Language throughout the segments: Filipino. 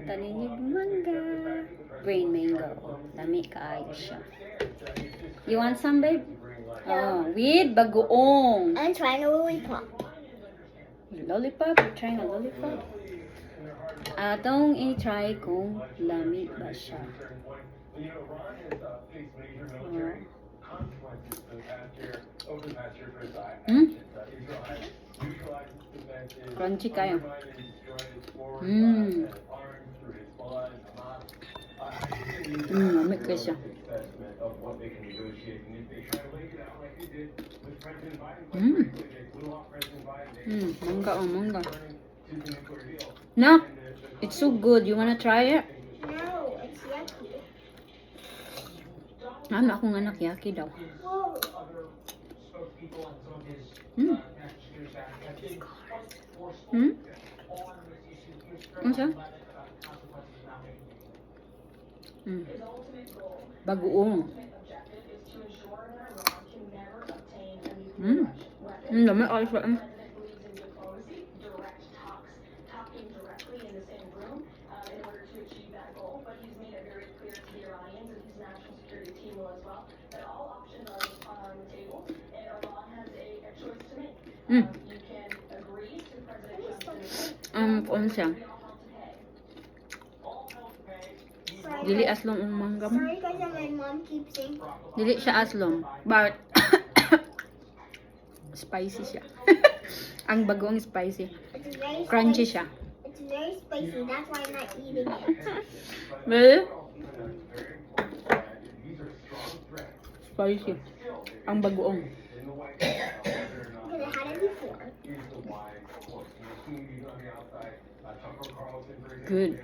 taninig mangga. Green mango. Lami kaayo siya. You want some, babe? Oh, with bagoong. I'm trying a lollipop. Lollipop? You're trying a lollipop? Atong i-try kung lami ba siya. Crunchy kayo. Lamig kayo siya. Mangga oh, mangga. No, it's so good. You wanna try it? No, it's yucky. Ano akong anak yaki daw. Whoa. Ano siya? Bagoong. Dami ay siya. Ano siya? Dili aslong ang mangga mo. Sorry guys, my mom keeps saying. Dili siya aslong. But spicy siya. Ang bagoong spicy. It's very Crunchy spicy. siya. It's very spicy. That's why I'm not eating it. Really? Spicy. Ang bagoong. Because I had it before. Good.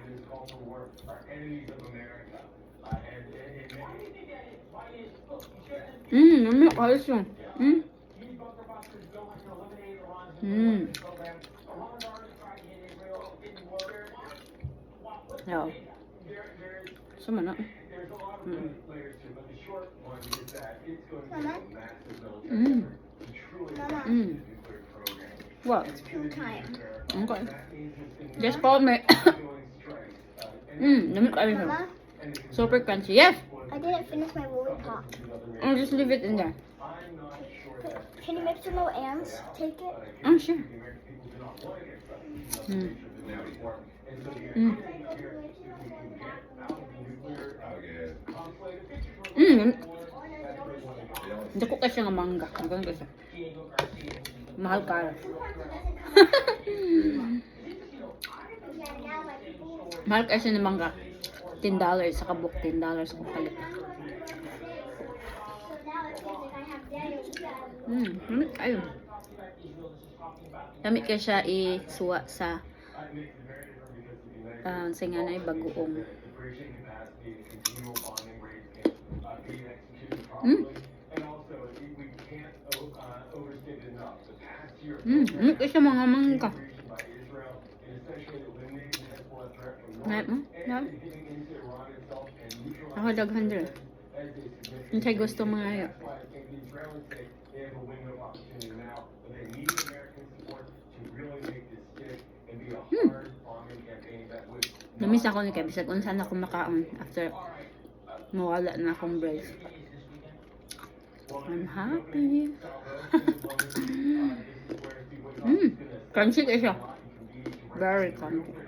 Nami ayos yun. Yeah. Sama na. Mama? Mama? What? It's poo time. Okay. Just call me. Nami ayos yun. Mama? Super crunchy. Yes. I didn't finish my lollipop. I'll just leave it in there. Can you make some little ants take it? Oh, sure. Hindi ko kasi nga mangga. Maganda kasi. Mahal ka. Mahal kasi ng mangga. $10 sa kabuk. $10 kung palit. Lamig kayo. Lamig ka siya isuwa sa singanay bagoong. Lamig ka siya mga mangga. Ngayon mo? Ngayon? Ako daghan dito. Yung tayo gusto mga ayo. Namiss ako ni Kev. Bisag unsan ako makaon after mawala na akong breath. I'm happy. Crunchy kayo siya. Very crunchy.